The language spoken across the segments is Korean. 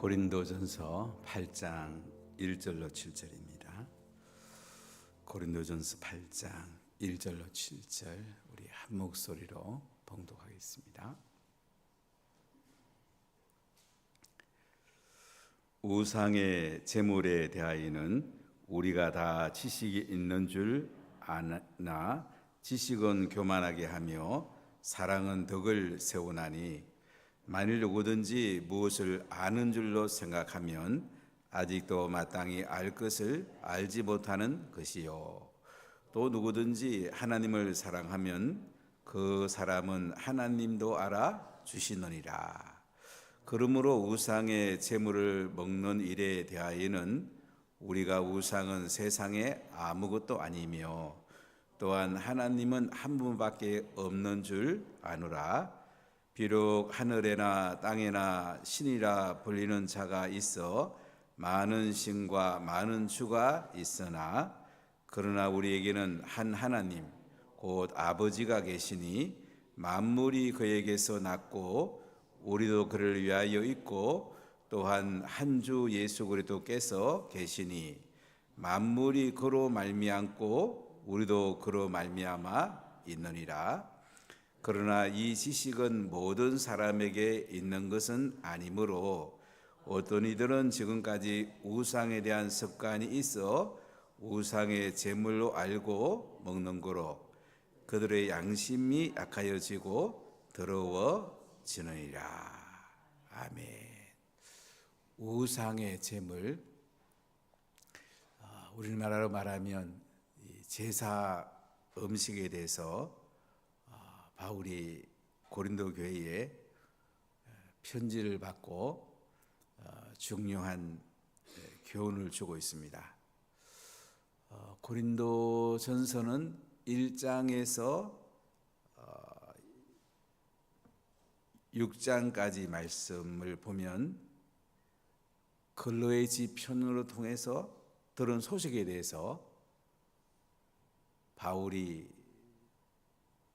고린도전서 8장 1절로 7절입니다. 고린도전서 8장 1절로 7절 우리 한 목소리로 봉독하겠습니다. 우상의 제물에 대하여는 우리가 다 지식이 있는 줄 아나 지식은 교만하게 하며 사랑은 덕을 세우나니 만일 누구든지 무엇을 아는 줄로 생각하면 아직도 마땅히 알 것을 알지 못하는 것이요, 또 누구든지 하나님을 사랑하면 그 사람은 하나님도 알아주시느니라. 그러므로 우상의 제물을 먹는 일에 대하여는 우리가 우상은 세상에 아무것도 아니며 또한 하나님은 한 분밖에 없는 줄 아노라. 비록 하늘에나 땅에나 신이라 불리는 자가 있어 많은 신과 많은 주가 있으나 그러나 우리에게는 한 하나님 곧 아버지가 계시니 만물이 그에게서 났고 우리도 그를 위하여 있고 또한 한 주 예수 그리스도께서 계시니 만물이 그로 말미암고 우리도 그로 말미암아 있느니라. 그러나 이 지식은 모든 사람에게 있는 것은 아니므로 어떤 이들은 지금까지 우상에 대한 습관이 있어 우상의 제물로 알고 먹는 거로 그들의 양심이 약하여지고 더러워지느니라. 아멘. 우상의 제물, 우리나라로 말하면 제사 음식에 대해서 바울이 고린도 교회에 편지를 받고 중요한 교훈을 주고 있습니다. 고린도 전서는 1장에서 6장까지 말씀을 보면 근로의 집 편으로 통해서 들은 소식에 대해서 바울이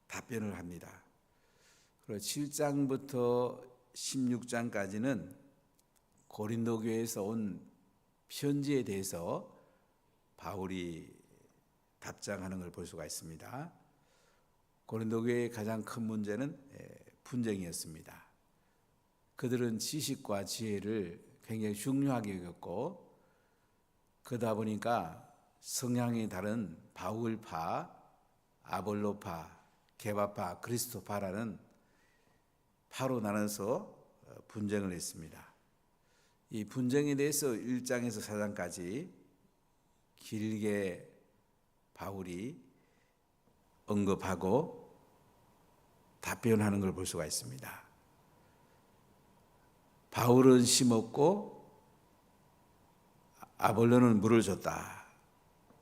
답변을 합니다. 그리고 7장부터 16장까지는 고린도 교회에서 온 편지에 대해서 바울이 답장하는 걸 볼 수가 있습니다. 고린도 교회의 가장 큰 문제는 분쟁이었습니다. 그들은 지식과 지혜를 굉장히 중요하게 여겼고 그러다 보니까 성향이 다른 바울파, 아볼로파, 게바파, 그리스도파라는 파로 나눠서 분쟁을 했습니다. 이 분쟁에 대해서 1장에서 4장까지 길게 바울이 언급하고 답변하는 걸 볼 수가 있습니다. 바울은 심었고 아볼로는 물을 줬다.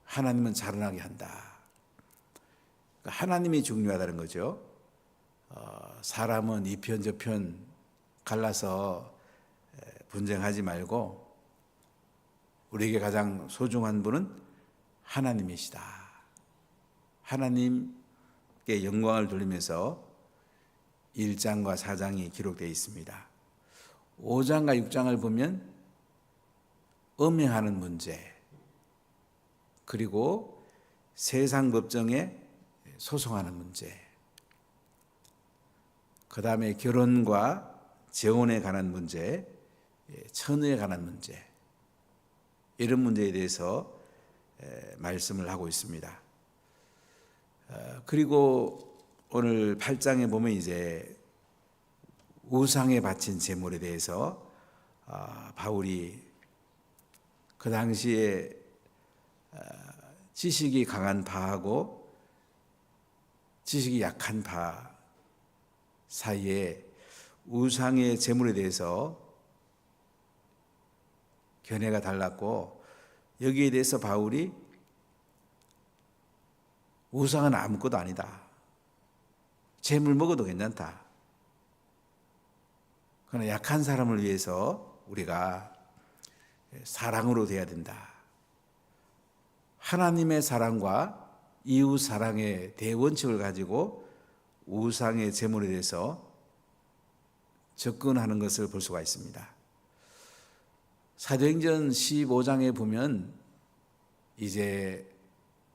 하나님은 자라나게 한다. 하나님이 중요하다는 거죠. 사람은 이 편 저 편 갈라서 분쟁하지 말고 우리에게 가장 소중한 분은 하나님이시다. 하나님께 영광을 돌리면서 1장과 4장이 기록되어 있습니다. 5장과 6장을 보면 음행하는 문제, 그리고 세상 법정에 소송하는 문제, 그 다음에 결혼과 재혼에 관한 문제, 처녀에 관한 문제, 이런 문제에 대해서 말씀을 하고 있습니다. 그리고 오늘 8장에 보면 이제 우상에 바친 제물에 대해서 바울이 그 당시에 지식이 강한 파하고 지식이 약한 파 사이에 우상의 제물에 대해서 견해가 달랐고 여기에 대해서 바울이 우상은 아무것도 아니다. 제물 먹어도 괜찮다. 그러나 약한 사람을 위해서 우리가 사랑으로 돼야 된다. 하나님의 사랑과 이웃 사랑의 대원칙을 가지고 우상의 제물에 대해서 접근하는 것을 볼 수가 있습니다. 사도행전 15장에 보면 이제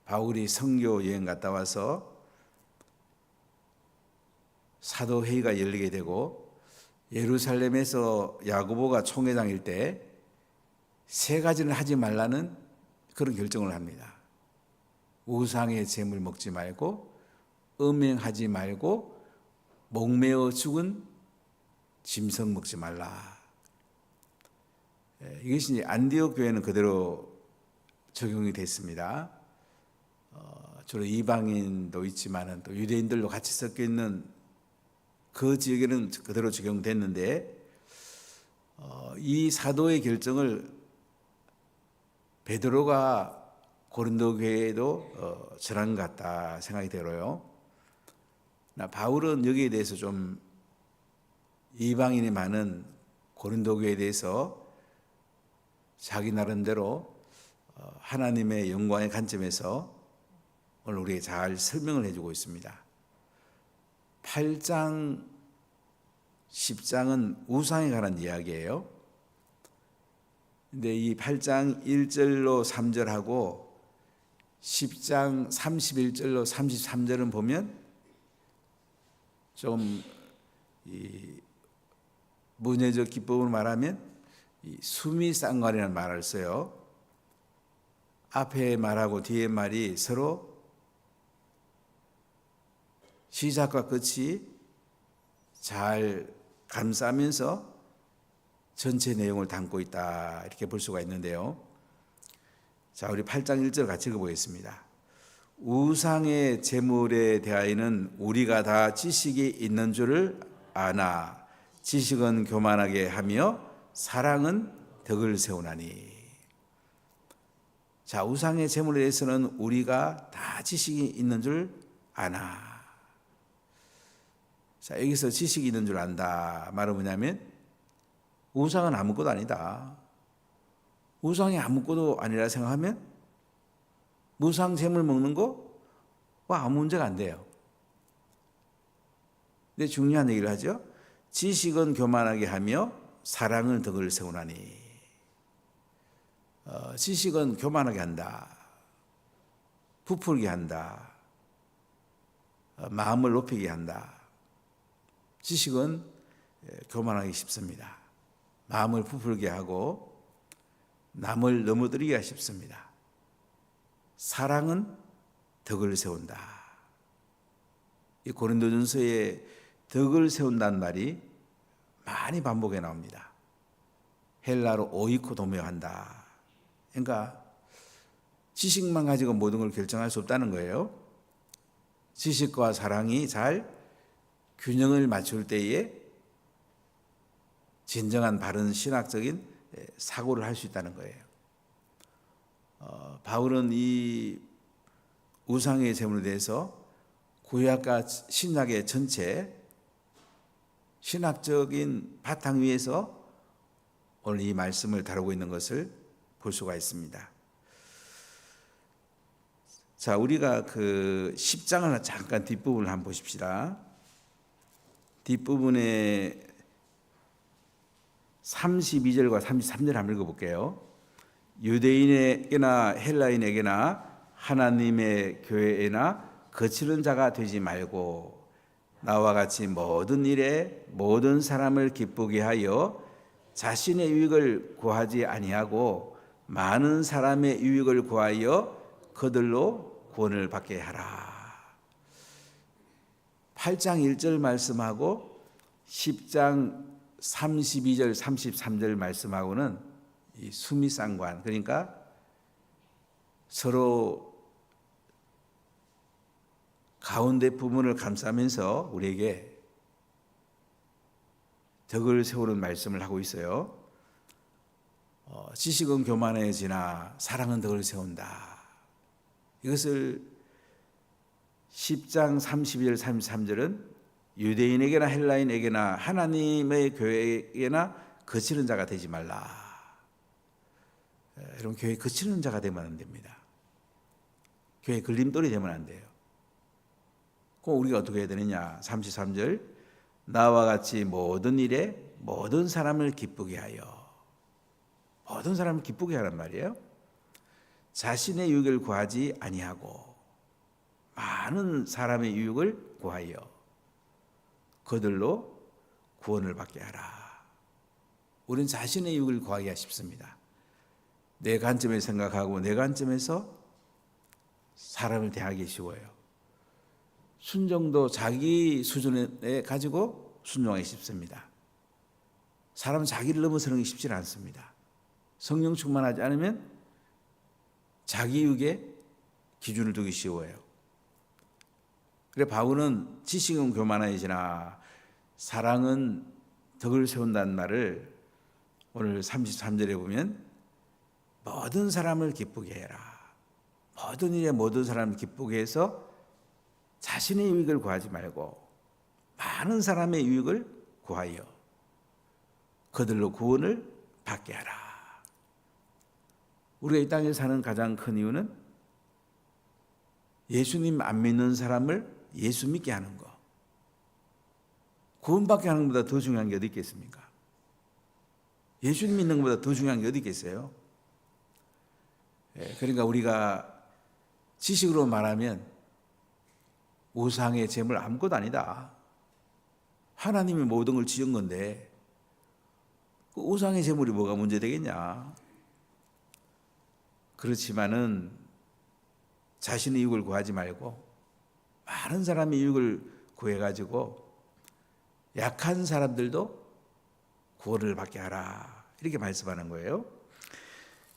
바울이 선교 여행 갔다 와서 사도회의가 열리게 되고 예루살렘에서 야고보가 총회장일 때 세 가지는 하지 말라는 그런 결정을 합니다. 우상의 재물 먹지 말고, 음행하지 말고, 목매어 죽은 짐승 먹지 말라. 이것이 이제 안디옥 교회는 그대로 적용이 됐습니다. 주로 이방인도 있지만은 또 유대인들도 같이 섞여 있는 그 지역에는 그대로 적용됐는데, 이 사도의 결정을 베드로가 고린도 교회에도 전한 것 같다 생각이 들어요. 바울은 여기에 대해서 좀 이방인이 많은 고린도 교회에 대해서 자기 나름대로 하나님의 영광의 관점에서 오늘 우리에게 잘 설명을 해주고 있습니다. 8장, 10장은 우상에 관한 이야기예요. 근데 이 8장 1절로 3절하고 10장 31절로 33절은 보면 좀 문예적 기법으로 말하면 이 수미상관이라는 말을 써요. 앞에 말하고 뒤에 말이 서로 시작과 끝이 잘 감싸면서 전체 내용을 담고 있다 이렇게 볼 수가 있는데요. 자, 우리 8장 1절 같이 읽어보겠습니다. 우상의 재물에 대하여는 우리가 다 지식이 있는 줄을 아나 지식은 교만하게 하며 사랑은 덕을 세우나니. 자, 우상의 재물에 대해서는 우리가 다 지식이 있는 줄 아나. 자, 여기서 지식이 있는 줄 안다 말은 뭐냐면 우상은 아무것도 아니다. 우상이 아무것도 아니라 생각하면 무상 재물 먹는 거 아무 문제가 안 돼요. 근데 중요한 얘기를 하죠. 지식은 교만하게 하며 사랑은 덕을 세우나니. 지식은 교만하게 한다. 부풀게 한다. 마음을 높이게 한다. 지식은 교만하기 쉽습니다. 마음을 부풀게 하고 남을 넘어뜨리기가 쉽습니다. 사랑은 덕을 세운다. 이 고린도전서에 덕을 세운다는 말이 많이 반복해 나옵니다. 헬라로 오이코 도모한다. 그러니까 지식만 가지고 모든 걸 결정할 수 없다는 거예요. 지식과 사랑이 잘 균형을 맞출 때에 진정한 바른 신학적인 사고를 할 수 있다는 거예요. 바울은 이 우상의 재물에 대해서 구약과 신약의 전체 신학적인 바탕 위에서 오늘 이 말씀을 다루고 있는 것을 볼 수가 있습니다. 자, 우리가 그 10장을 잠깐 뒷부분을 한번 보십시다. 뒷부분에 32절과 33절 한번 읽어볼게요. 유대인에게나 헬라인에게나 하나님의 교회에나 거치는 자가 되지 말고 나와 같이 모든 일에 모든 사람을 기쁘게 하여 자신의 유익을 구하지 아니하고 많은 사람의 유익을 구하여 그들로 구원을 받게 하라. 8장 1절 말씀하고 10장 32절 33절 말씀하고는 이 수미상관, 그러니까 서로 가운데 부분을 감싸면서 우리에게 덕을 세우는 말씀을 하고 있어요. 지식은 교만해지나 사랑은 덕을 세운다. 이것을 10장 32절 33절은 유대인에게나 헬라인에게나 하나님의 교회에게나 거치는 자가 되지 말라. 여러분, 교회에 거치는 자가 되면 안 됩니다. 교회에 걸림돌이 되면 안 돼요. 그럼 우리가 어떻게 해야 되느냐? 33절 나와 같이 모든 일에 모든 사람을 기쁘게 하여. 모든 사람을 기쁘게 하란 말이에요. 자신의 유익을 구하지 아니하고 많은 사람의 유익을 구하여 그들로 구원을 받게 하라. 우리는 자신의 유익을 구하기가 쉽습니다. 내 관점에서 생각하고 내 관점에서 사람을 대하기 쉬워요. 순종도 자기 수준에 가지고 순종하기 쉽습니다. 사람은 자기를 넘어서는 게 쉽지 않습니다. 성령 충만하지 않으면 자기 유익에 기준을 두기 쉬워요. 그래 바울은 지식은 교만하여지나 사랑은 덕을 세운다는 말을 오늘 33절에 보면 모든 사람을 기쁘게 해라. 모든 일에 모든 사람을 기쁘게 해서 자신의 유익을 구하지 말고 많은 사람의 유익을 구하여 그들로 구원을 받게 하라. 우리가 이 땅에 사는 가장 큰 이유는 예수님 안 믿는 사람을 예수 믿게 하는 거. 구원받게 하는 것보다 더 중요한 게 어디 있겠습니까? 예수님 믿는 것보다 더 중요한 게 어디 있겠어요? 그러니까 우리가 지식으로 말하면 우상의 재물 아무것도 아니다. 하나님이 모든 걸 지은 건데 그 우상의 재물이 뭐가 문제되겠냐? 그렇지만은 자신의 유익을 구하지 말고 많은 사람의 유익을 구해가지고 약한 사람들도 구원을 받게 하라. 이렇게 말씀하는 거예요.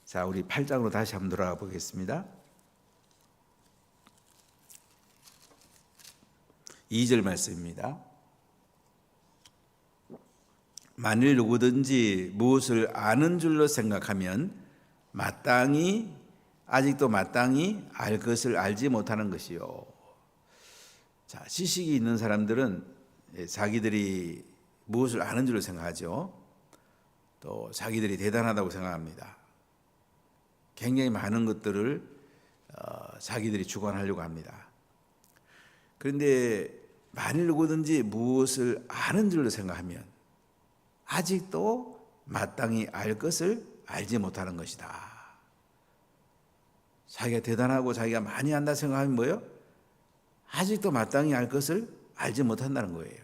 자, 우리 8장으로 다시 한번 돌아가 보겠습니다. 2절 말씀입니다. 만일 누구든지 무엇을 아는 줄로 생각하면 아직도 마땅히 알 것을 알지 못하는 것이요. 자, 지식이 있는 사람들은 자기들이 무엇을 아는 줄로 생각하죠. 또 자기들이 대단하다고 생각합니다. 굉장히 많은 것들을 자기들이 주관하려고 합니다. 그런데 만일 누구든지 무엇을 아는 줄로 생각하면 아직도 마땅히 알 것을 알지 못하는 것이다. 자기가 대단하고 자기가 많이 안다 생각하면 뭐예요? 아직도 마땅히 알 것을 알지 못한다는 거예요.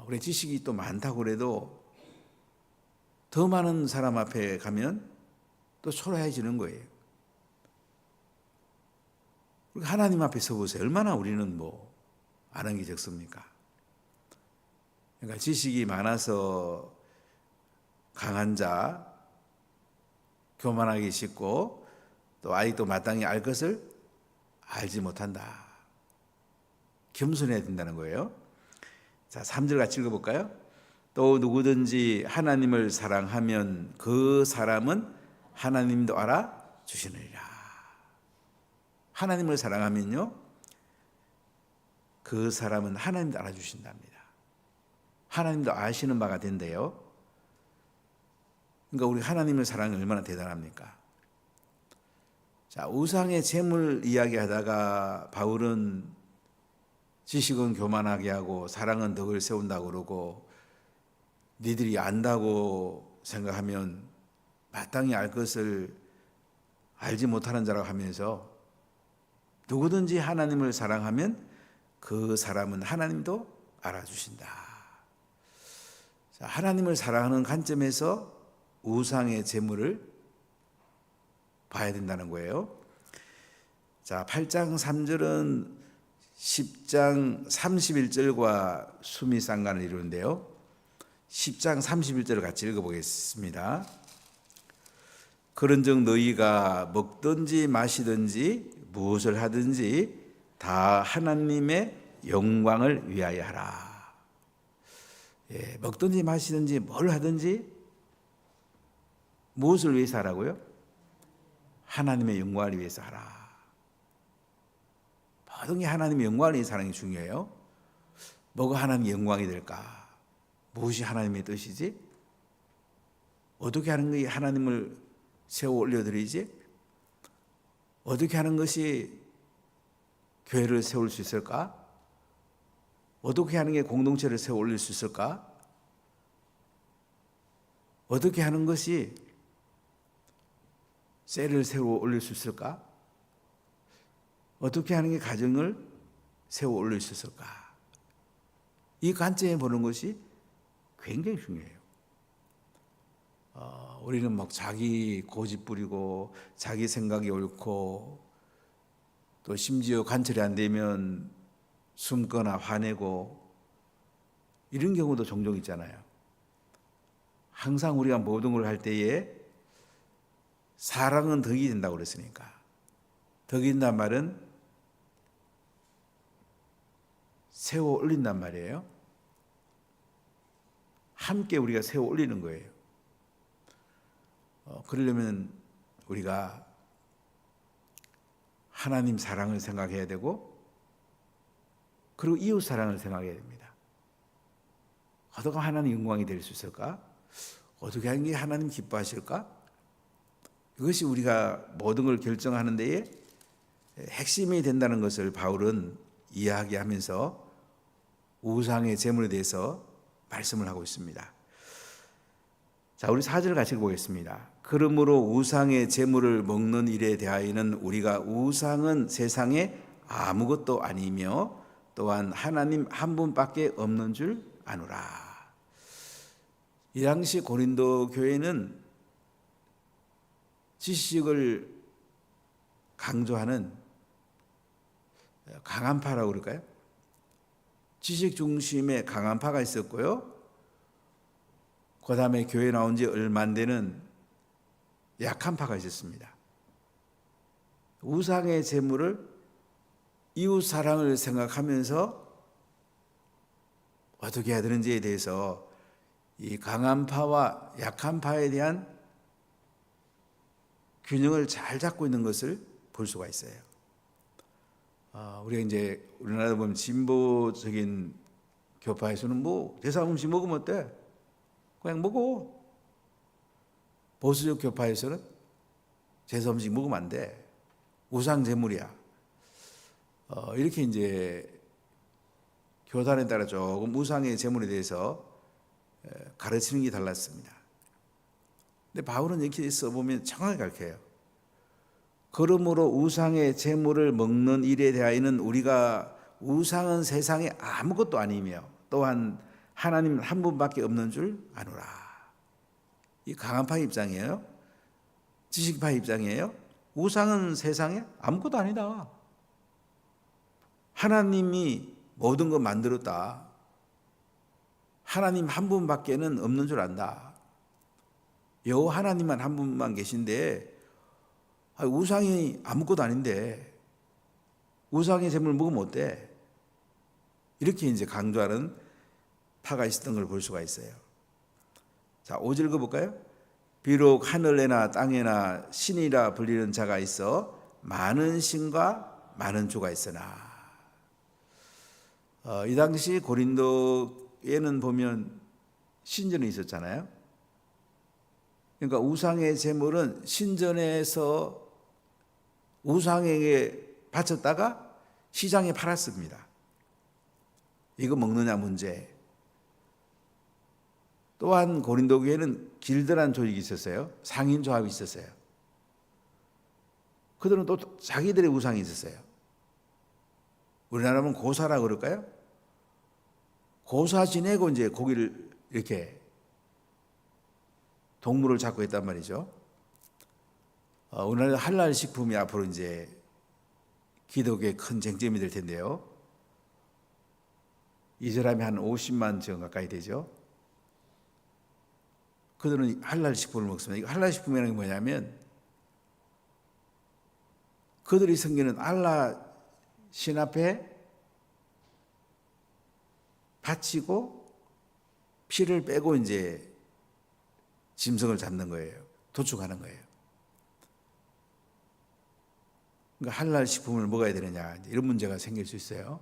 우리 지식이 또 많다고 그래도 더 많은 사람 앞에 가면 또 초라해지는 거예요. 하나님 앞에 서보세요. 얼마나 우리는 아는 게 적습니까? 그러니까 지식이 많아서 강한 자, 교만하기 쉽고 또 아직도 마땅히 알 것을 알지 못한다. 겸손해야 된다는 거예요. 자, 3절 같이 읽어볼까요? 또 누구든지 하나님을 사랑하면 그 사람은 하나님도 알아주시느니라. 하나님을 사랑하면요, 그 사람은 하나님도 알아주신답니다. 하나님도 아시는 바가 된대요. 그러니까 우리 하나님을 사랑이 얼마나 대단합니까? 자, 우상의 재물 이야기하다가 바울은 지식은 교만하게 하고 사랑은 덕을 세운다고 그러고 니들이 안다고 생각하면 마땅히 알 것을 알지 못하는 자라고 하면서 누구든지 하나님을 사랑하면 그 사람은 하나님도 알아주신다. 자, 하나님을 사랑하는 관점에서 우상의 재물을 봐야 된다는 거예요. 자, 8장 3절은 10장 31절과 수미 상관을 이루는데요. 10장 31절을 같이 읽어보겠습니다. 그런즉 너희가 먹든지 마시든지 무엇을 하든지 다 하나님의 영광을 위하여 하라. 먹든지 마시든지 뭘 하든지 무엇을 위해서 하라고요? 하나님의 영광을 위해서 하라. 모든 게 하나님의 영광을 위해서 하는 게 중요해요. 뭐가 하나님의 영광이 될까? 무엇이 하나님의 뜻이지? 어떻게 하는 것이 하나님을 세워 올려드리지? 어떻게 하는 것이 교회를 세울 수 있을까? 어떻게 하는 게 공동체를 세워 올릴 수 있을까? 어떻게 하는 것이 셀을 세워 올릴 수 있을까? 어떻게 하는 게 가정을 세워 올릴 수 있을까? 이 관점에 보는 것이 굉장히 중요해요. 우리는 막 자기 고집 부리고 자기 생각이 옳고 또 심지어 관철이 안 되면 숨거나 화내고 이런 경우도 종종 있잖아요. 항상 우리가 모든 걸 할 때에 사랑은 덕이 된다고 그랬으니까. 덕이 된단 말은 세워 올린단 말이에요. 함께 우리가 세워 올리는 거예요. 그러려면 우리가 하나님 사랑을 생각해야 되고 그리고 이웃 사랑을 생각해야 됩니다. 어떻게 하나님 영광이 될 수 있을까? 어떻게 하는 게 하나님 기뻐하실까? 이것이 우리가 모든 걸 결정하는 데에 핵심이 된다는 것을 바울은 이야기하면서 우상의 제물에 대해서 말씀을 하고 있습니다. 자, 우리 4절 같이 보겠습니다. 그러므로 우상의 제물을 먹는 일에 대하여는 우리가 우상은 세상에 아무것도 아니며 또한 하나님 한 분밖에 없는 줄 아노라. 이 당시 고린도 교회는 지식을 강조하는 강한파라고 그럴까요? 지식 중심의 강한파가 있었고요. 그 다음에 교회 나온 지 얼마 안 되는 약한 파가 있었습니다. 우상의 재물을 이웃 사랑을 생각하면서 어떻게 해야 되는지에 대해서 이 강한 파와 약한 파에 대한 균형을 잘 잡고 있는 것을 볼 수가 있어요. 우리가 이제 우리나라 보면 진보적인 교파에서는 뭐 제사 음식 먹으면 어때? 그냥 먹어. 보수적 교파에서는 제사 음식 먹으면 안 돼. 우상 제물이야. 이렇게 이제 교단에 따라 조금 우상의 제물에 대해서 가르치는 게 달랐습니다. 근데 바울은 이렇게 써보면 정확하게 가르쳐요. 그러므로 우상의 제물을 먹는 일에 대하여는 우리가 우상은 세상에 아무것도 아니며 또한 하나님 한 분밖에 없는 줄 아노라. 이 강한파 입장이에요. 지식파 입장이에요. 우상은 세상에 아무것도 아니다. 하나님이 모든 걸 만들었다. 하나님 한 분밖에는 없는 줄 안다. 여호와 하나님만 한 분만 계신데 우상이 아무것도 아닌데 우상의 제물 먹으면 어때? 이렇게 이제 강조하는 파가 있었던 걸 볼 수가 있어요. 자, 5절 읽어볼까요? 비록 하늘에나 땅에나 신이라 불리는 자가 있어 많은 신과 많은 주가 있으나 이 당시 고린도에는 보면 신전이 있었잖아요. 그러니까 우상의 제물은 신전에서 우상에게 바쳤다가 시장에 팔았습니다. 이거 먹느냐 문제. 또한 고린도 교회는 길드라는 조직이 있었어요. 상인 조합이 있었어요. 그들은 또 자기들의 우상이 있었어요. 우리나라는 고사라 그럴까요? 고사 지내고 이제 고기를 이렇게 동물을 잡고 했단 말이죠. 우리나라 할랄 식품이 앞으로 이제 기독교의 큰 쟁점이 될 텐데요. 이 사람이 한 50만 정 가까이 되죠. 그들은 할랄 식품을 먹습니다. 할랄 식품이라는 게 뭐냐면 그들이 섬기는 알라 신 앞에 바치고 피를 빼고 이제 짐승을 잡는 거예요. 도축하는 거예요. 그러니까 할랄 식품을 먹어야 되느냐 이런 문제가 생길 수 있어요.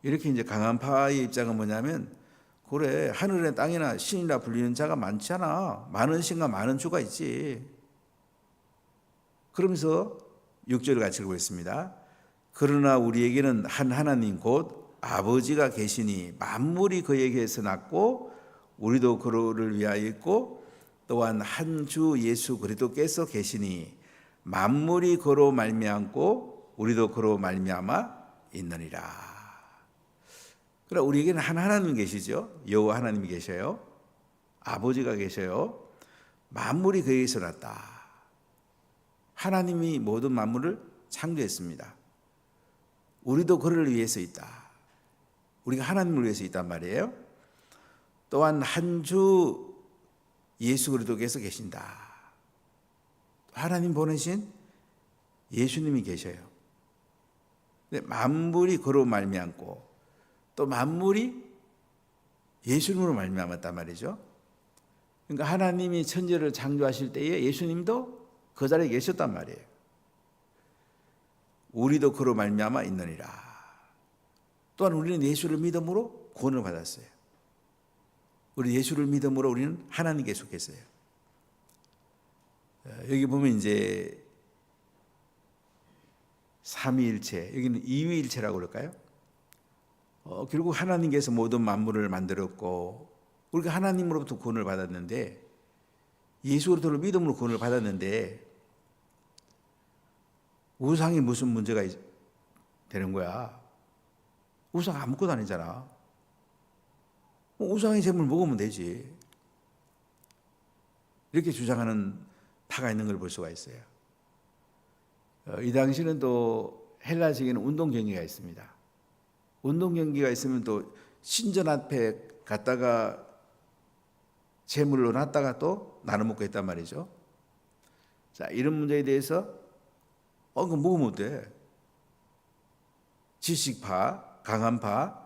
이렇게 이제 강한 파의 입장은 뭐냐면 그래 하늘에 땅이나 신이라 불리는 자가 많잖아. 많은 신과 많은 주가 있지. 그러면서 6절을 같이 읽어보겠습니다. 그러나 우리에게는 한 하나님 곧 아버지가 계시니 만물이 그에게서 났고 우리도 그를 위하여 있고 또한 한 주 예수 그리스도께서 계시니 만물이 그로 말미암고 우리도 그로 말미암아 있느니라. 그러나 우리에게는 한 하나님 계시죠. 여호와 하나님이 계셔요. 아버지가 계셔요. 만물이 그에게서 났다. 하나님이 모든 만물을 창조했습니다. 우리도 그를 위해서 있다. 우리가 하나님을 위해서 있단 말이에요. 또한 한 주 예수 그리스도께서 계신다. 하나님 보내신 예수님이 계셔요. 근데 만물이 그로 말미암고 또 만물이 예수님으로 말미암았단 말이죠. 그러니까 하나님이 천지를 창조하실 때에 예수님도 그 자리에 계셨단 말이에요. 우리도 그로 말미암아 있느니라. 또한 우리는 예수를 믿음으로 구원을 받았어요. 우리 예수를 믿음으로 우리는 하나님께 속했어요. 여기 보면 이제 삼위일체, 여기는 이위일체라고 그럴까요? 결국 하나님께서 모든 만물을 만들었고 우리가 하나님으로부터 구원을 받았는데 예수 그리스도를 믿음으로 구원을 받았는데 우상이 무슨 문제가 되는 거야? 우상 아무것도 아니잖아. 우상의 제물 먹으면 되지. 이렇게 주장하는 파가 있는 걸 볼 수가 있어요. 이 당시는 또 헬라식에는 운동 경기가 있습니다. 운동 경기가 있으면 또 신전 앞에 갔다가 제물로 놨다가 또 나눠 먹고 했단 말이죠. 자, 이런 문제에 대해서 그거 먹으면 어때? 지식파, 강한파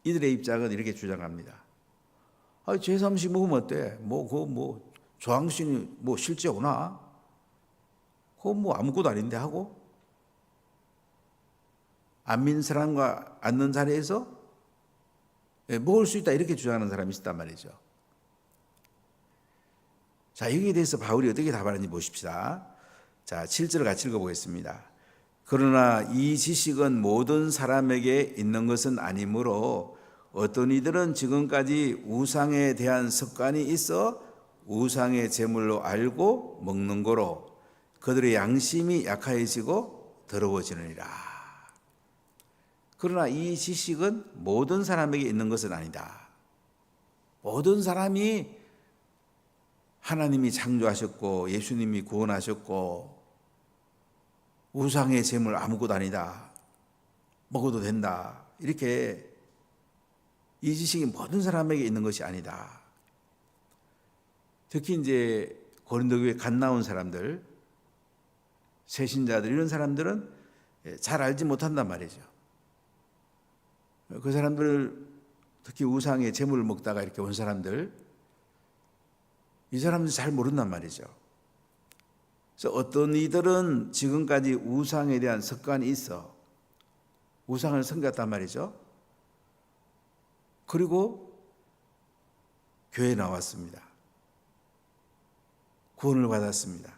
이들의 입장은 이렇게 주장합니다. 제3식 먹으면 어때? 조항신이 실제 오나? 그거 아무것도 아닌데 하고 안 믿는 사람과 앉는 자리에서 먹을 수 있다 이렇게 주장하는 사람이 있단 말이죠. 자, 여기에 대해서 바울이 어떻게 답하는지 보십시다. 자, 7절을 같이 읽어보겠습니다. 그러나 이 지식은 모든 사람에게 있는 것은 아니므로 어떤 이들은 지금까지 우상에 대한 습관이 있어 우상의 제물로 알고 먹는 거로 그들의 양심이 약해지고 더러워지느니라. 그러나 이 지식은 모든 사람에게 있는 것은 아니다. 모든 사람이 하나님이 창조하셨고 예수님이 구원하셨고 우상의 제물 아무것도 아니다. 먹어도 된다. 이렇게 이 지식이 모든 사람에게 있는 것이 아니다. 특히 이제 고린도 교회 갓 나온 사람들, 새신자들 이런 사람들은 잘 알지 못한단 말이죠. 그 사람들 특히 우상의 제물을 먹다가 이렇게 온 사람들 이 사람들 잘 모른단 말이죠. 그래서 어떤 이들은 지금까지 우상에 대한 습관이 있어 우상을 섬겼단 말이죠. 그리고 교회에 나왔습니다. 구원을 받았습니다.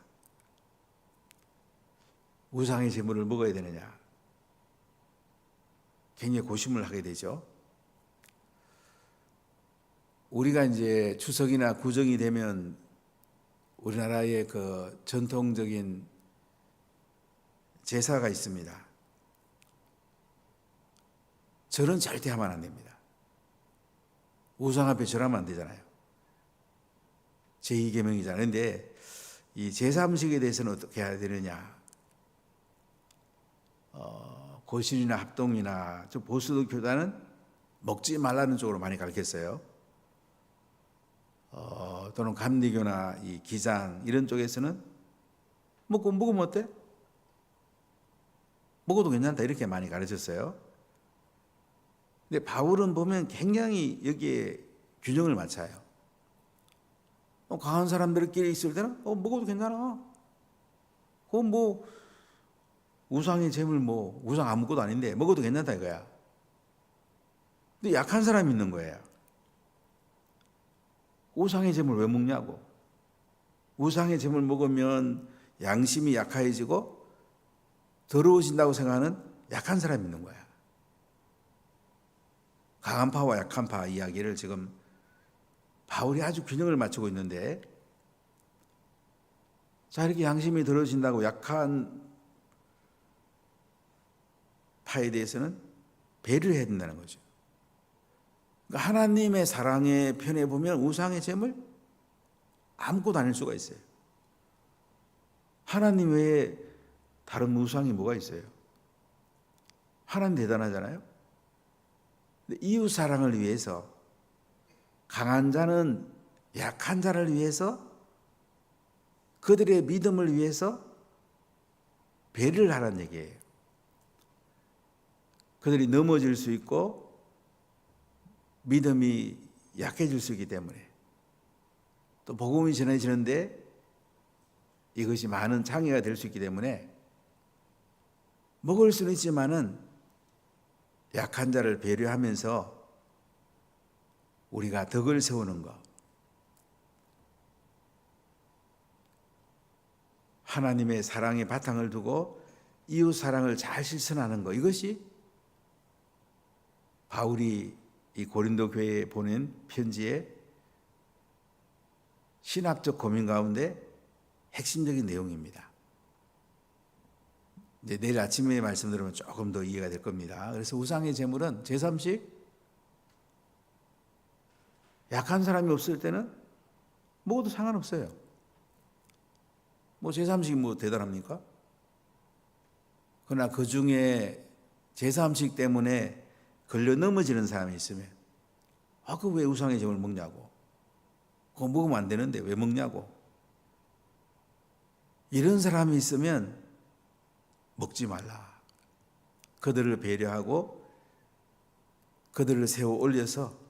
우상의 제물을 먹어야 되느냐? 굉장히 고심을 하게 되죠. 우리가 이제 추석이나 구정이 되면 우리나라의 그 전통적인 제사가 있습니다. 절은 절대 하면 안 됩니다. 우상 앞에 절하면 안 되잖아요. 제2계명이잖아요. 그런데 이 제사 음식에 대해서는 어떻게 해야 되느냐? 고신이나 합동이나 좀 보수 교단은 먹지 말라는 쪽으로 많이 가르쳤어요. 또는 감리교나 이 기장 이런 쪽에서는 먹으면 어때? 먹어도 괜찮다 이렇게 많이 가르쳤어요. 근데 바울은 보면 굉장히 여기에 균형을 맞춰요. 강한 사람들끼리 있을 때는 먹어도 괜찮아. 그건 우상의 제물 우상 아무것도 아닌데 먹어도 괜찮다 이거야. 근데 약한 사람이 있는 거예요. 우상의 제물 왜 먹냐고. 우상의 제물 먹으면 양심이 약해지고 더러워진다고 생각하는 약한 사람이 있는 거야. 강한 파와 약한 파 이야기를 지금 바울이 아주 균형을 맞추고 있는데, 자, 이렇게 양심이 들어진다고 약한 파에 대해서는 배려를 해야 된다는 거죠. 그러니까 하나님의 사랑의 편에 보면 우상의 잼을 안고 다닐 수가 있어요. 하나님 외에 다른 우상이 뭐가 있어요? 하나님 대단하잖아요. 근데 이웃 사랑을 위해서, 강한 자는 약한 자를 위해서, 그들의 믿음을 위해서 배려를 하라는 얘기예요. 그들이 넘어질 수 있고 믿음이 약해질 수 있기 때문에, 또 복음이 전해지는데 이것이 많은 장애가 될 수 있기 때문에 먹을 수는 있지만은 약한 자를 배려하면서 우리가 덕을 세우는 것, 하나님의 사랑의 바탕을 두고 이웃 사랑을 잘 실천하는 것, 이것이 바울이 이 고린도 교회에 보낸 편지의 신학적 고민 가운데 핵심적인 내용입니다. 이제 내일 아침에 말씀 들으면 조금 더 이해가 될 겁니다. 그래서 우상의 제물은 제3식, 약한 사람이 없을 때는 먹어도 상관없어요. 뭐 제3식이 뭐 대단합니까? 그러나 그 중에 제3식 때문에 걸려 넘어지는 사람이 있으면, 그 왜 우상의 제물을 먹냐고, 그거 먹으면 안 되는데 왜 먹냐고, 이런 사람이 있으면 먹지 말라. 그들을 배려하고 그들을 세워 올려서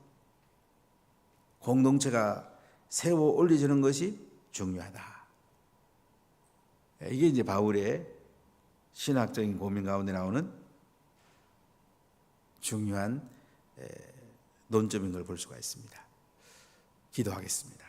공동체가 세워 올려주는 것이 중요하다. 이게 이제 바울의 신학적인 고민 가운데 나오는 중요한 논점인 걸 볼 수가 있습니다. 기도하겠습니다.